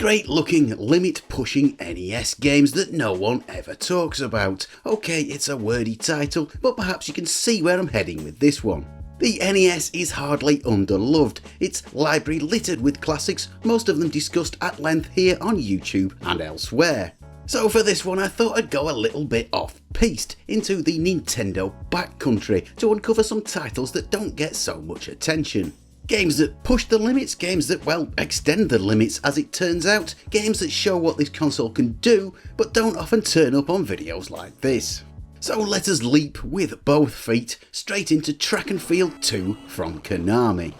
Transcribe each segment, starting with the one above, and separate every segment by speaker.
Speaker 1: Great looking, limit pushing NES games that no one ever talks about. Okay, it's a wordy title, but perhaps you can see where I'm heading with this one. The NES is hardly underloved, its library littered with classics, most of them discussed at length here on YouTube and elsewhere. So for this one I thought I'd go a little bit off-piste into the Nintendo backcountry to uncover some titles that don't get so much attention. Games that push the limits, games that, well, extend the limits as it turns out, games that show what this console can do, but don't often turn up on videos like this. So let us leap with both feet straight into Track and Field 2 from Konami.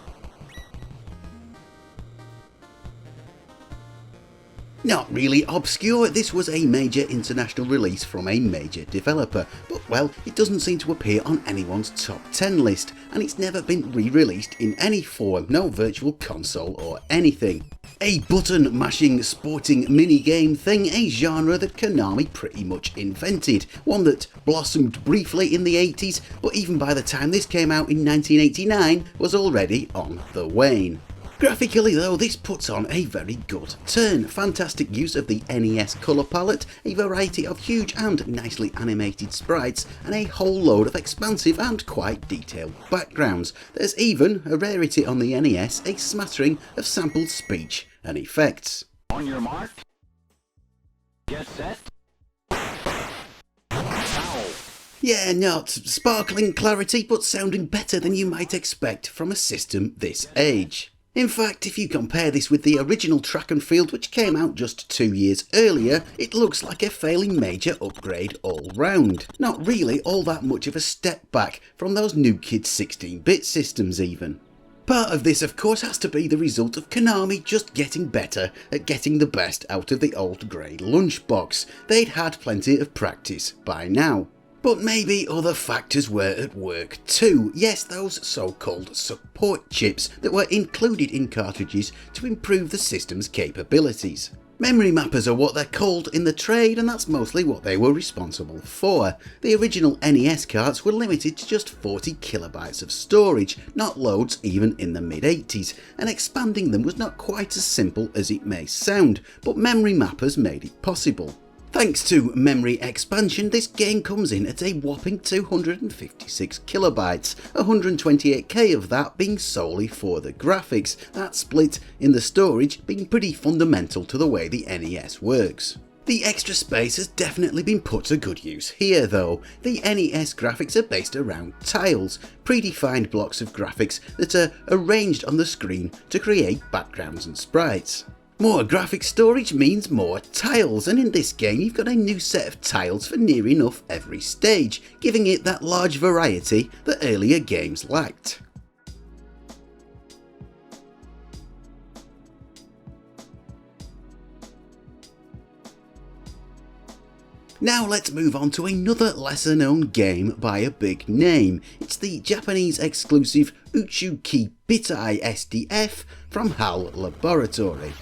Speaker 1: Not really obscure, this was a major international release from a major developer, but well, it doesn't seem to appear on anyone's top 10 list, and it's never been re-released in any form, no virtual console or anything. A button mashing sporting minigame thing, a genre that Konami pretty much invented, one that blossomed briefly in the 80s, but even by the time this came out in 1989 was already on the wane. Graphically though, this puts on a very good turn, fantastic use of the NES colour palette, a variety of huge and nicely animated sprites, and a whole load of expansive and quite detailed backgrounds. There's even, a rarity on the NES, a smattering of sampled speech and effects.
Speaker 2: On your mark, get set, foul.
Speaker 1: Yeah, not sparkling clarity, but sounding better than you might expect from a system this age. In fact, if you compare this with the original Track and Field, which came out just 2 years earlier, it looks like a fairly major upgrade all round. Not really all that much of a step back from those new kid 16-bit systems even. Part of this of course has to be the result of Konami just getting better at getting the best out of the old grey lunchbox. They'd had plenty of practice by now. But maybe other factors were at work too. Yes, those so-called support chips that were included in cartridges to improve the system's capabilities. Memory mappers are what they're called in the trade, and that's mostly what they were responsible for. The original NES carts were limited to just 40 kilobytes of storage, not loads even in the mid-80s, and expanding them was not quite as simple as it may sound, but memory mappers made it possible. Thanks to memory expansion, this game comes in at a whopping 256 kilobytes, 128k of that being solely for the graphics, that split in the storage being pretty fundamental to the way the NES works. The extra space has definitely been put to good use here though. The NES graphics are based around tiles, predefined blocks of graphics that are arranged on the screen to create backgrounds and sprites. More graphic storage means more tiles, and in this game you've got a new set of tiles for near enough every stage, giving it that large variety that earlier games lacked. Now let's move on to another lesser known game by a big name. It's the Japanese exclusive Uchuki Bitai SDF from HAL Laboratory.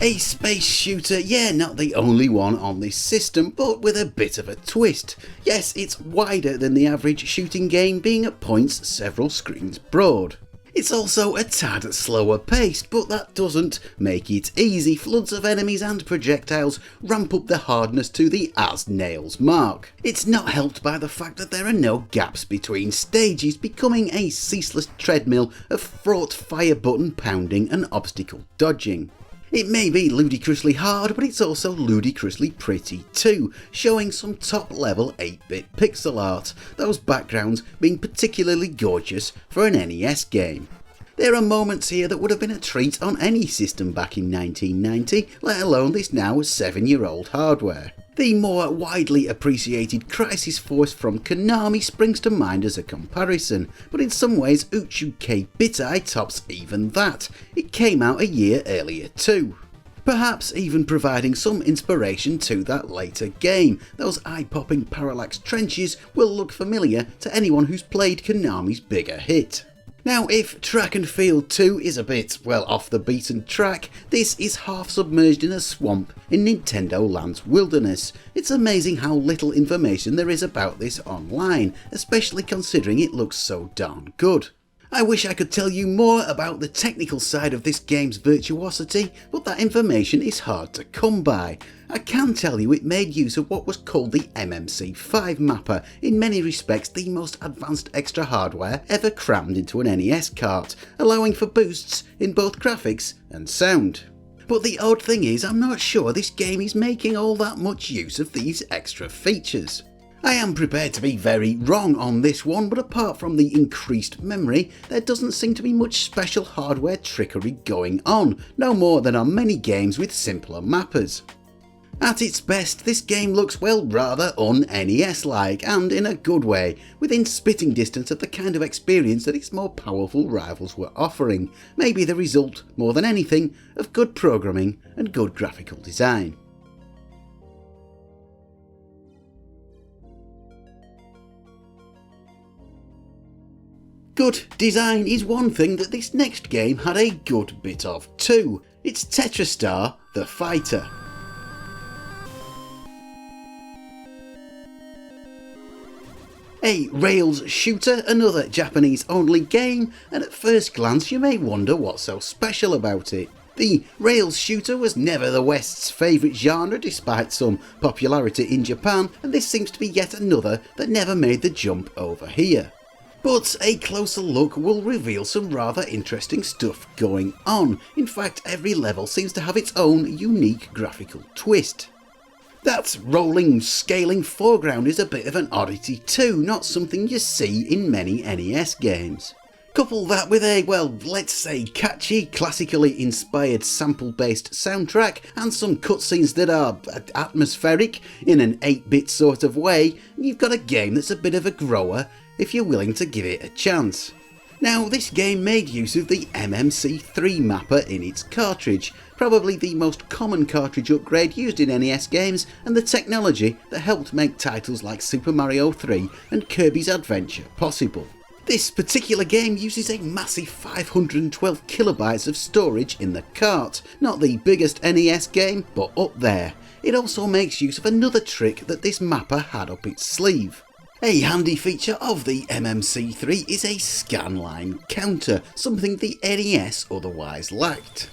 Speaker 1: A space shooter, yeah, not the only one on this system, but with a bit of a twist. Yes, it's wider than the average shooting game, being at points several screens broad. It's also a tad slower paced, but that doesn't make it easy. Floods of enemies and projectiles ramp up the hardness to the as nails mark. It's not helped by the fact that there are no gaps between stages, becoming a ceaseless treadmill of fraught fire button pounding and obstacle dodging. It may be ludicrously hard, but it's also ludicrously pretty too, showing some top level 8-bit pixel art, those backgrounds being particularly gorgeous for an NES game. There are moments here that would have been a treat on any system back in 1990, let alone this now 7-year-old hardware. The more widely appreciated Crisis Force from Konami springs to mind as a comparison, but in some ways Uchuki Bitai tops even that. It came out a year earlier too. Perhaps even providing some inspiration to that later game. Those eye-popping parallax trenches will look familiar to anyone who's played Konami's bigger hit. Now, if Track and Field 2 is a bit, well, off the beaten track, this is half submerged in a swamp in Nintendo Land's wilderness. It's amazing how little information there is about this online, especially considering it looks so darn good. I wish I could tell you more about the technical side of this game's virtuosity, but that information is hard to come by. I can tell you it made use of what was called the MMC5 mapper, in many respects the most advanced extra hardware ever crammed into an NES cart, allowing for boosts in both graphics and sound. But the odd thing is, I'm not sure this game is making all that much use of these extra features. I am prepared to be very wrong on this one, but apart from the increased memory, there doesn't seem to be much special hardware trickery going on, no more than on many games with simpler mappers. At its best, this game looks, well, rather un-NES-like, and in a good way, within spitting distance of the kind of experience that its more powerful rivals were offering, maybe the result, more than anything, of good programming and good graphical design. Good design is one thing that this next game had a good bit of too. It's TetraStar the Fighter. A rails shooter, another Japanese only game, and at first glance you may wonder what's so special about it. The rails shooter was never the West's favourite genre despite some popularity in Japan, and this seems to be yet another that never made the jump over here. But a closer look will reveal some rather interesting stuff going on. In fact, every level seems to have its own unique graphical twist. That rolling, scaling foreground is a bit of an oddity too, not something you see in many NES games. Couple that with a, well, let's say catchy, classically inspired sample-based soundtrack and some cutscenes that are atmospheric in an 8-bit sort of way, and you've got a game that's a bit of a grower if you're willing to give it a chance. Now, this game made use of the MMC3 mapper in its cartridge, probably the most common cartridge upgrade used in NES games and the technology that helped make titles like Super Mario 3 and Kirby's Adventure possible. This particular game uses a massive 512 kilobytes of storage in the cart, not the biggest NES game, but up there. It also makes use of another trick that this mapper had up its sleeve. A handy feature of the MMC3 is a scanline counter, something the NES otherwise lacked.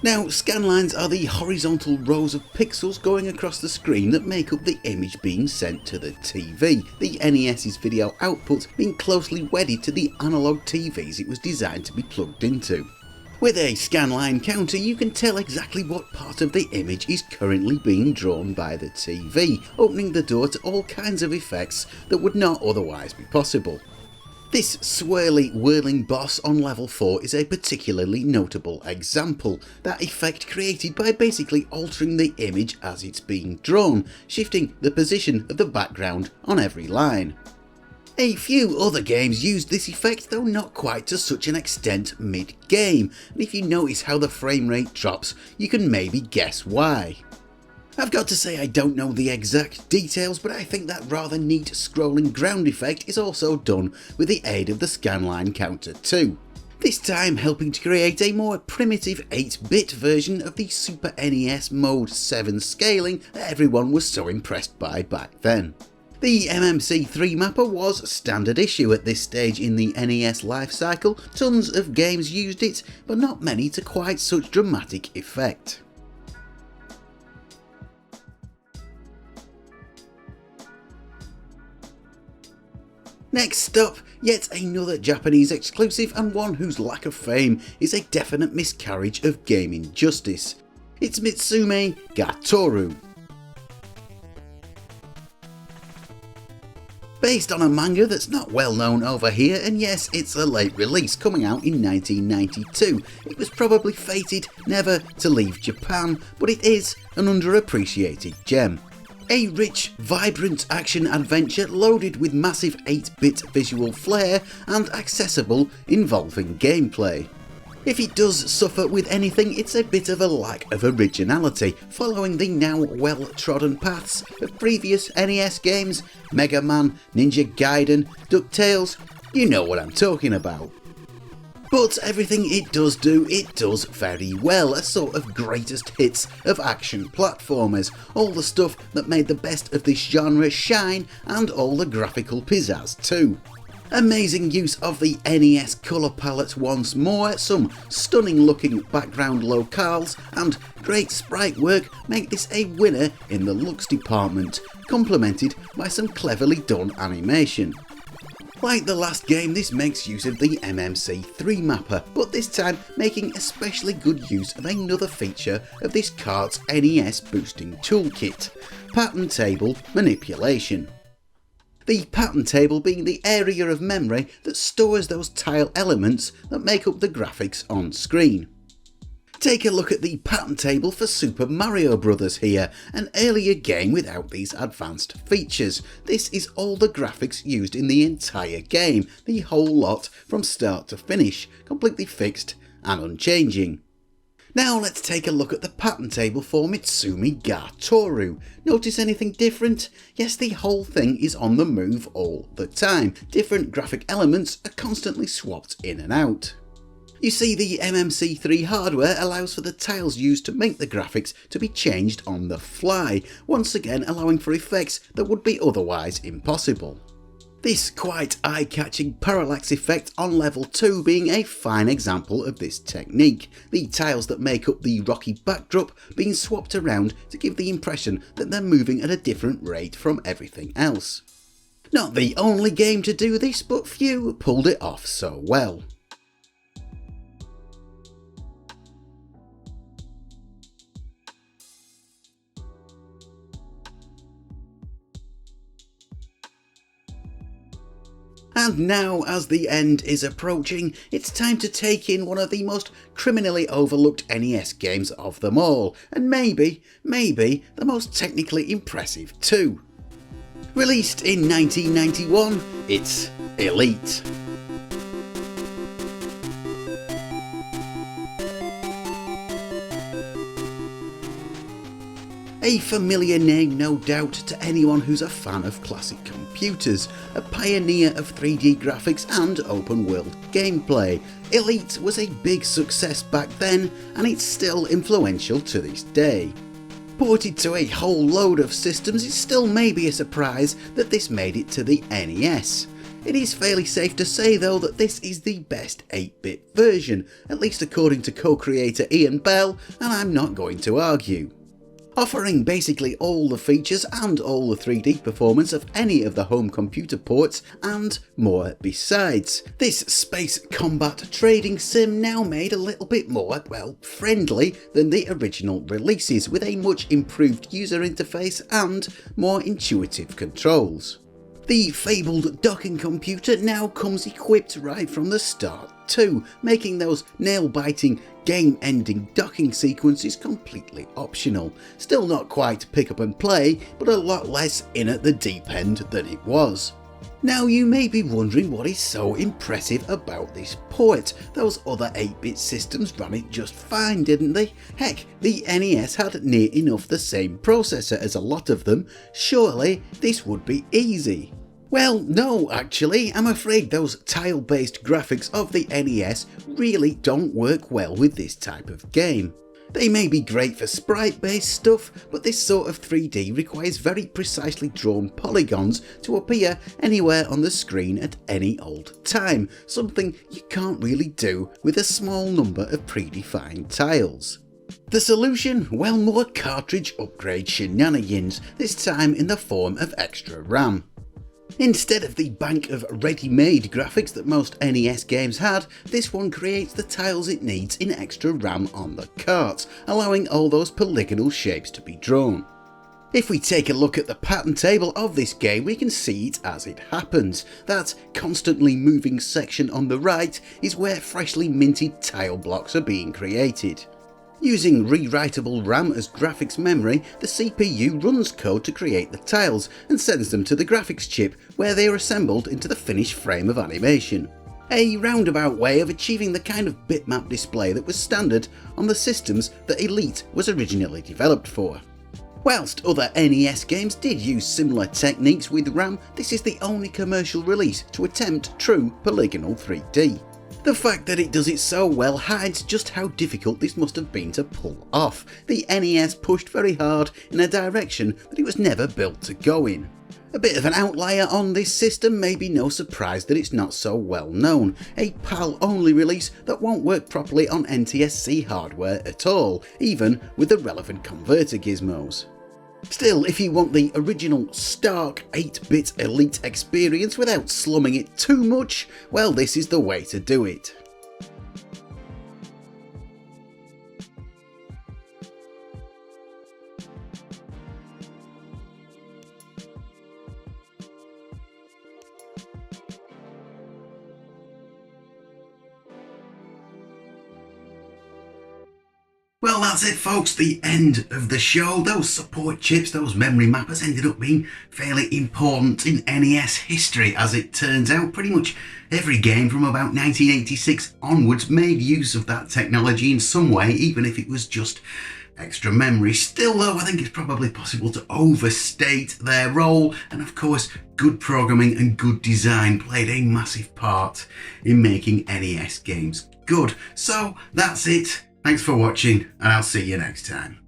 Speaker 1: Now, scanlines are the horizontal rows of pixels going across the screen that make up the image being sent to the TV, the NES's video output being closely wedded to the analog TVs it was designed to be plugged into. With a scanline counter, you can tell exactly what part of the image is currently being drawn by the TV, opening the door to all kinds of effects that would not otherwise be possible. This swirly, whirling boss on level 4 is a particularly notable example, that effect created by basically altering the image as it's being drawn, shifting the position of the background on every line. A few other games used this effect, though not quite to such an extent mid-game, and if you notice how the frame rate drops, you can maybe guess why. I've got to say I don't know the exact details, but I think that rather neat scrolling ground effect is also done with the aid of the scanline counter too. This time helping to create a more primitive 8-bit version of the Super NES Mode 7 scaling that everyone was so impressed by back then. The MMC3 mapper was standard issue at this stage in the NES life cycle. Tons of games used it, but not many to quite such dramatic effect. Next up, yet another Japanese exclusive and one whose lack of fame is a definite miscarriage of gaming justice. It's Mitsume Gatoru. Based on a manga that's not well known over here, and yes, it's a late release coming out in 1992. It was probably fated never to leave Japan, but it is an underappreciated gem. A rich, vibrant action adventure loaded with massive 8-bit visual flair and accessible, involving gameplay. If it does suffer with anything, it's a bit of a lack of originality, following the now well-trodden paths of previous NES games, Mega Man, Ninja Gaiden, DuckTales, you know what I'm talking about. But everything it does very well, a sort of greatest hits of action platformers, all the stuff that made the best of this genre shine, and all the graphical pizzazz too. Amazing use of the NES colour palette once more, some stunning looking background locales and great sprite work make this a winner in the looks department, complemented by some cleverly done animation. Like the last game, this makes use of the MMC3 mapper, but this time making especially good use of another feature of this cart's NES boosting toolkit, pattern table manipulation. The pattern table being the area of memory that stores those tile elements that make up the graphics on screen. Take a look at the pattern table for Super Mario Bros. Here, an earlier game without these advanced features. This is all the graphics used in the entire game, the whole lot from start to finish, completely fixed and unchanging. Now let's take a look at the pattern table for Mitsumi ga Toru. Notice anything different? Yes, the whole thing is on the move all the time. Different graphic elements are constantly swapped in and out. You see, the MMC3 hardware allows for the tiles used to make the graphics to be changed on the fly, once again allowing for effects that would be otherwise impossible. This quite eye-catching parallax effect on level 2 being a fine example of this technique, the tiles that make up the rocky backdrop being swapped around to give the impression that they're moving at a different rate from everything else. Not the only game to do this, but few pulled it off so well. And now, as the end is approaching, it's time to take in one of the most criminally overlooked NES games of them all, and maybe the most technically impressive too. Released in 1991, it's Elite. A familiar name, no doubt, to anyone who's a fan of classic computers, a pioneer of 3D graphics and open world gameplay. Elite was a big success back then, and it's still influential to this day. Ported to a whole load of systems, it still may be a surprise that this made it to the NES. It is fairly safe to say though that this is the best 8-bit version, at least according to co-creator Ian Bell, and I'm not going to argue. Offering basically all the features and all the 3D performance of any of the home computer ports and more besides. This space combat trading sim now made a little bit more, well, friendly than the original releases, with a much improved user interface and more intuitive controls. The fabled docking computer now comes equipped right from the start too, making those nail-biting, game-ending docking sequences completely optional. Still not quite pick up and play, but a lot less in at the deep end than it was. Now you may be wondering what is so impressive about this port. Those other 8-bit systems ran it just fine, didn't they? Heck, the NES had near enough the same processor as a lot of them. Surely this would be easy. Well, no, actually, I'm afraid those tile-based graphics of the NES really don't work well with this type of game. They may be great for sprite-based stuff, but this sort of 3D requires very precisely drawn polygons to appear anywhere on the screen at any old time, something you can't really do with a small number of predefined tiles. The solution? Well, more cartridge upgrade shenanigans, this time in the form of extra RAM. Instead of the bank of ready-made graphics that most NES games had, this one creates the tiles it needs in extra RAM on the carts, allowing all those polygonal shapes to be drawn. If we take a look at the pattern table of this game, we can see it as it happens. That constantly moving section on the right is where freshly minted tile blocks are being created. Using rewritable RAM as graphics memory, the CPU runs code to create the tiles and sends them to the graphics chip, where they are assembled into the finished frame of animation. A roundabout way of achieving the kind of bitmap display that was standard on the systems that Elite was originally developed for. Whilst other NES games did use similar techniques with RAM, this is the only commercial release to attempt true polygonal 3D. The fact that it does it so well hides just how difficult this must have been to pull off. The NES pushed very hard in a direction that it was never built to go in. A bit of an outlier on this system, maybe no surprise that it's not so well known. A PAL-only release that won't work properly on NTSC hardware at all, even with the relevant converter gizmos. Still, if you want the original stark 8-bit Elite experience without slumming it too much, well, this is the way to do it. Well, that's it folks, the end of the show. Those support chips, those memory mappers ended up being fairly important in NES history as it turns out. Pretty much every game from about 1986 onwards made use of that technology in some way, even if it was just extra memory. Still though, I think it's probably possible to overstate their role, and of course good programming and good design played a massive part in making NES games good. So that's it. Thanks for watching, and I'll see you next time.